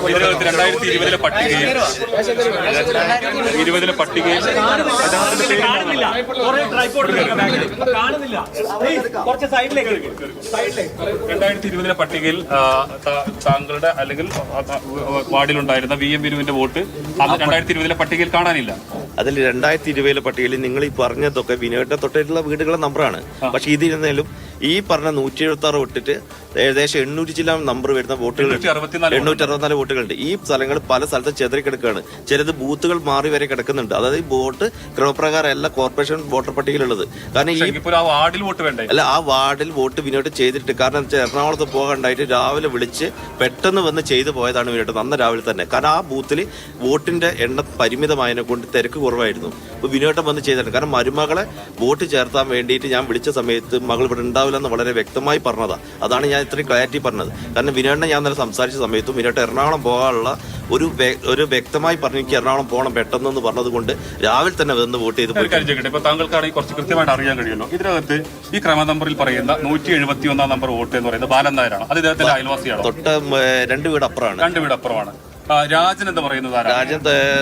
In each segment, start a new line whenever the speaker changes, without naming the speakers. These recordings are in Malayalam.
2020 പട്ടികയിൽ പട്ടികയിൽ താങ്കളുടെ അല്ലെങ്കിൽ വാർഡിലുണ്ടായിരുന്ന വി എം ബിനുവിന്റെ വോട്ട് 2020 പട്ടികയിൽ കാണാനില്ല.
അതിൽ 2020 പട്ടികയിൽ നിങ്ങൾ ഈ പറഞ്ഞതൊക്കെ വിനോദ തൊട്ടായിട്ടുള്ള വീടുകളുടെ നമ്പറാണ്. പക്ഷെ ഇതിരുന്നാലും ഈ പറഞ്ഞ 176 വിട്ടിട്ട് ഏകദേശം 800 ചില നമ്പർ വരുന്ന വോട്ടുകൾ 864 വോട്ടുകളുണ്ട്. ഈ സ്ഥലങ്ങൾ പല സ്ഥലത്തും ചെതറിക്കിടക്കുകയാണ്. ചിലത് ബൂത്തുകൾ മാറി വരെ കിടക്കുന്നുണ്ട്. അതായത് ഈ വോട്ട് ക്രമപ്രകാരം അല്ല കോർപ്പറേഷൻ വോട്ടർ പട്ടികയിലുള്ളത്. കാരണം ഈ ആ വാർഡിൽ വോട്ട് വിനോദം ചെയ്തിട്ട്, കാരണം എറണാകുളത്ത് പോകാണ്ടായിട്ട് രാവിലെ വിളിച്ച് പെട്ടെന്ന് വന്ന് ചെയ്തു പോയതാണ് വിനോദം അന്ന് രാവിലെ തന്നെ. കാരണം ആ ബൂത്തിൽ വോട്ടിന്റെ എണ്ണം പരിമിതമായതിനെ കൊണ്ട് തിരക്ക് കുറവായിരുന്നു. അപ്പോൾ വിനോദം വന്ന് ചെയ്തിട്ടുണ്ട്. കാരണം മരുമകളെ വോട്ട് ചേർത്താൻ വേണ്ടിയിട്ട് ഞാൻ വിളിച്ച സമയത്ത് മകൾ ഇവിടെ ഉണ്ടാവില്ല എന്ന് വളരെ വ്യക്തമായി പറഞ്ഞതാണ്. അതാണ് ഞാൻ ഇത്രയും ക്ലാരിറ്റി പറഞ്ഞത്. കാരണം വിനോദിനെ ഞാൻ ഇന്നലെ സംസാരിച്ച സമയത്തും വിനോദ് എറണാകുളം പോകാനുള്ള ഒരു വ്യക്തമായി പറഞ്ഞു എനിക്ക് എറണാകുളം പോകണം പെട്ടെന്ന് പറഞ്ഞത് കൊണ്ട് രാവിലെ തന്നെ വന്ന് വോട്ട് ചെയ്ത് പോയി.
ഇപ്പൊ താങ്കൾക്കാണെങ്കിൽ കുറച്ച് കൃത്യമായിട്ട് അറിയാൻ കഴിയുമല്ലോ. ഇതിനകത്ത് ഈ ക്രമ നമ്പറിൽ പറയുന്ന 171 നമ്പർ വോട്ട് എന്ന് പറയുന്നത് ബാലൻ നായരാണ്. അത് ഇദ്ദേഹത്തിന്റെ അയൽവാസിയാണ്.
തൊട്ട് 2 വീട് അപ്പുറമാണ്.
രാജൻ എന്ന് പറയുന്നത്
രാജൻ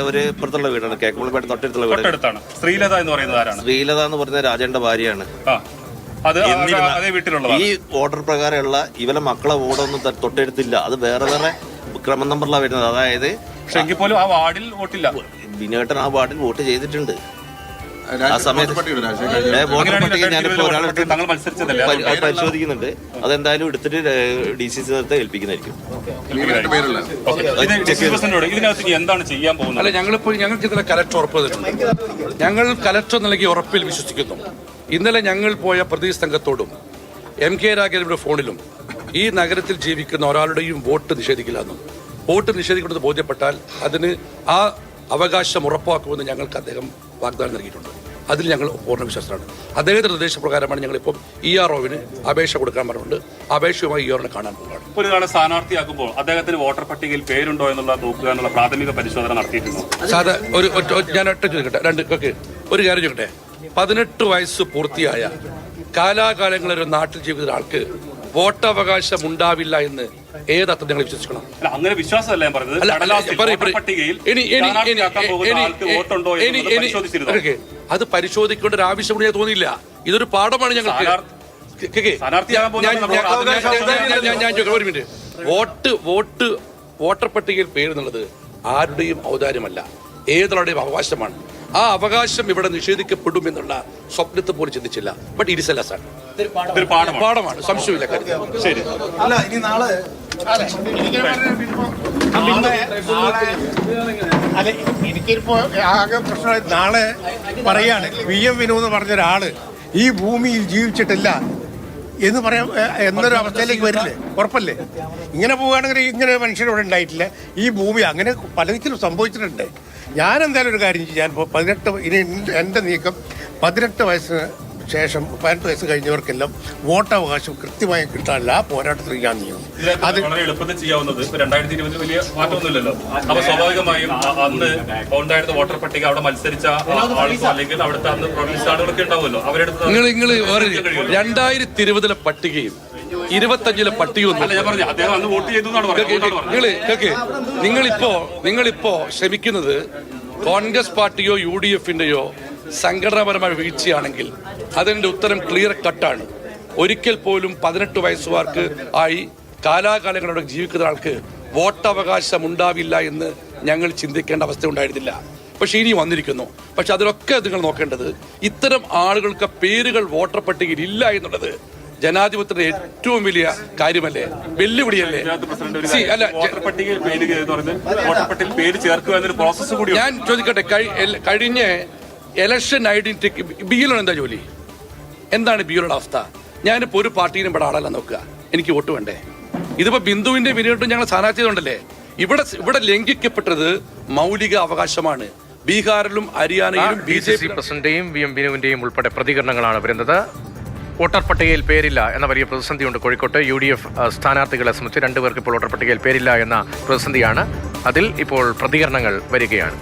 ഒരു ഇപ്പുറത്തുള്ള വീടാണ്, കേക്കുമ്പളപ്പേട്ട തൊട്ടടുത്തുള്ള വീട്.
തൊട്ടടുത്താണ്. ശ്രീലത എന്ന് പറയുന്നത് ആരാണ്?
ശ്രീലത എന്ന് പറയുന്നത് രാജന്റെ ഭാര്യയാണ്. ഈ ഓർഡർ പ്രകാരമുള്ള ഇവരെ മക്കളെ വോട്ടൊന്നും തൊട്ടടുത്തില്ല. അത് വേറെ ക്രമ നമ്പറിലാണ് വരുന്നത്. അതായത്
എങ്കിൽ പോലും ആ വാർഡിൽ വോട്ടില്ല.
ബിനേട്ടൻ ആ വാർഡിൽ വോട്ട് ചെയ്തിട്ടുണ്ട്. ആ സമയത്ത് വോട്ടർ പട്ടിക ഞാനിപ്പോ ഒരാളെ പരിശോധിക്കുന്നുണ്ട്. അതെന്തായാലും എടുത്തിട്ട് DCC നേരത്തെ ഏൽപ്പിക്കുന്നതായിരിക്കും.
എന്താണ് ചെയ്യാൻ പോകുന്നത്?
അല്ല, ഞങ്ങൾക്ക് ഇന്നലെ കലക്ടർ ഉറപ്പ് തന്നിട്ടുണ്ട്. ഞങ്ങൾ കലക്ടർ നൽകിയ ഉറപ്പിൽ വിശ്വസിക്കുന്നു. ഇന്നലെ ഞങ്ങൾ പോയ പ്രതിനിധി സംഘത്തോടും MK രാഘവന്റെ ഫോണിലും ഈ നഗരത്തിൽ ജീവിക്കുന്ന ഒരാളുടെയും വോട്ട് നിഷേധിക്കില്ലെന്നും വോട്ട് നിഷേധിക്കുന്നത് ബോധ്യപ്പെട്ടാൽ അതിന് ആ അവകാശം ഉറപ്പാക്കുമെന്ന് ഞങ്ങൾക്ക് അദ്ദേഹം വാഗ്ദാനം നൽകിയിട്ടുണ്ട്. അതിൽ ഞങ്ങൾ പൂർണ്ണ വിശ്വാസമാണ്. അദ്ദേഹത്തിന്റെ നിർദ്ദേശപ്രകാരമാണ് ഞങ്ങളിപ്പം EROവിന് അപേക്ഷ കൊടുക്കാൻ പറഞ്ഞിട്ടുണ്ട്. അപേക്ഷയുമായി EROനെ കാണാൻ പോകുകയാണ്.
ഒരു കാലം സ്ഥാനാർത്ഥിയാക്കുമ്പോൾ അദ്ദേഹത്തിന് വോട്ടർ പട്ടികയിൽ പേരുണ്ടോ എന്നുള്ള നോക്കുക എന്നുള്ള പ്രാഥമിക പരിശോധന നടത്തിയിരുന്നു.
സാധാ ഞാൻ ഒറ്റ ചോദിക്കട്ടെ, ഒരു കാര്യം ചോദിക്കട്ടെ. 18 വയസ്സ് പൂർത്തിയായ കാലാകാലങ്ങളിൽ ഒരു നാട്ടിൽ ജീവിക്കുന്ന ആൾക്ക് വോട്ടവകാശം ഉണ്ടാവില്ല എന്ന് ഏതർത്ഥം ഞങ്ങൾ വിശ്വസിക്കണം?
അങ്ങനെ വിശ്വാസമല്ല ഞാൻ പറഞ്ഞത്.
അത് പരിശോധിക്കേണ്ട ഒരു ആവശ്യം കൂടി തോന്നിയില്ല. ഇതൊരു പാഠമാണ് ഞങ്ങൾക്ക്. ഒരു മിനിറ്റ്. വോട്ടർ പട്ടികയിൽ പേരെന്നുള്ളത് ആരുടെയും ഔദാര്യമല്ല, ഏതൊരാളുടെയും അവകാശമാണ്. ആ അവകാശം ഇവിടെ നിഷേധിക്കപ്പെടുമെന്നുള്ള സ്വപ്നത്തെ പോലും ചിന്തിച്ചില്ല. But it is a lesson. പാഠമാണ്, സംശയമില്ല കാര്യം. ശരി.
അല്ല, ഇനി നാളെ അല്ല, എനിക്കിപ്പോ ആകെ പ്രശ്നമായി. നാളെ പറയാണ് VM വിനു എന്ന് പറഞ്ഞൊരാള് ഈ ഭൂമിയിൽ ജീവിച്ചിട്ടില്ല എന്ന് പറയാൻ എന്നൊരു അവസ്ഥയിലേക്ക് വരില്ലേ? ഉറപ്പല്ലേ? ഇങ്ങനെ പോവുകയാണെങ്കിൽ ഇങ്ങനെ മനുഷ്യരിവിടെ ഉണ്ടായിട്ടില്ല. ഈ ഭൂമി അങ്ങനെ പലതിലും സംഭവിച്ചിട്ടുണ്ട്. ഞാൻ എന്തായാലും ഒരു കാര്യം ചെയ്യാൻ 18 ഇനി എൻ്റെ നീക്കം 18 വയസ്സിന് ശേഷം 18 വയസ്സ് കഴിഞ്ഞവർക്കെല്ലാം വോട്ടവകാശം കൃത്യമായും കിട്ടാനില്ല. ആ പോരാട്ടത്തിൽ ഞാൻ നീങ്ങും.
അത് വളരെ എളുപ്പത്തിൽ ചെയ്യാവുന്നത്. 2020 വലിയ മാറ്റമൊന്നുമില്ലല്ലോ. അപ്പൊ സ്വാഭാവികമായും അന്ന് ഉണ്ടായിരുന്ന വോട്ടർ പട്ടിക അവിടെ മത്സരിച്ച ആളുകൾ അല്ലെങ്കിൽ അവിടുത്തെ അന്ന് പ്രൊവിൻസ് ആളുകളൊക്കെ ഉണ്ടാവുമല്ലോ. അവരെടുത്ത്
2020 പട്ടികയും 25 പട്ടികയൊന്നും
ഞാൻ പറഞ്ഞു. അദ്ദേഹം അന്ന് വോട്ട് ചെയ്തു എന്നാണ് പറഞ്ഞത്.
നിങ്ങളിപ്പോ ശ്രമിക്കുന്നത് കോൺഗ്രസ് പാർട്ടിയോ UDFന്റെയോ സംഘടനാപരമായ വീഴ്ചയാണെങ്കിൽ അതിന്റെ ഉത്തരം ക്ലിയർ കട്ടാണ്. ഒരിക്കൽ പോലും 18 വയസ്സുകാർക്ക് ആയി കാലാകാലങ്ങളോടെ ജീവിക്കുന്ന ആൾക്ക് വോട്ടവകാശം ഉണ്ടാവില്ല എന്ന് ഞങ്ങൾ ചിന്തിക്കേണ്ട അവസ്ഥ ഉണ്ടായിരുന്നില്ല. പക്ഷെ ഇനി വന്നിരിക്കുന്നു. പക്ഷെ അതിലൊക്കെ നിങ്ങൾ നോക്കേണ്ടത് ഇത്തരം ആളുകൾക്ക് പേരുകൾ വോട്ടർ പട്ടികയിൽ ഇല്ല എന്നുള്ളത് ജനാധിപത്യത്തിന്റെ ഏറ്റവും വലിയ കാര്യമല്ലേ, വെല്ലുവിളിയല്ലേ? ഞാൻ ചോദിക്കട്ടെ, കഴിഞ്ഞ ഇലക്ഷൻ ഐഡന്റിറ്റി ബിയിലാണ് എന്താ ജോലി? എന്താണ് ബിയുടെ അവസ്ഥ? ഞാനിപ്പോ ഒരു പാർട്ടിയിലും ഇവിടെ ആളല്ല നോക്കുക, എനിക്ക് വോട്ട് വേണ്ടേ? ഇതിപ്പോ ബിന്ദുവിന്റെ വിനോദം ഞങ്ങൾ സ്ഥാനാർത്ഥിയുണ്ടല്ലേ. ഇവിടെ ലംഘിക്കപ്പെട്ടത് മൗലിക അവകാശമാണ്. ബീഹാറിലും ഹരിയാനയിലും BJP
പ്രസിഡന്റിന്റെയും VM ബിനുവിന്റെയും ഉൾപ്പെടെ പ്രതികരണങ്ങളാണ് വരുന്നത്. വോട്ടർ പട്ടികയിൽ പേരില്ല എന്ന വലിയ പ്രതിസന്ധിയുണ്ട് കോഴിക്കോട്ട്. UDF സ്ഥാനാർത്ഥികളെ സംബന്ധിച്ച് 2 പേർക്ക് ഇപ്പോൾ വോട്ടർ പട്ടികയിൽ പേരില്ല എന്ന പ്രതിസന്ധിയാണ്. അതിൽ ഇപ്പോൾ പ്രതികരണങ്ങൾ വരികയാണ്.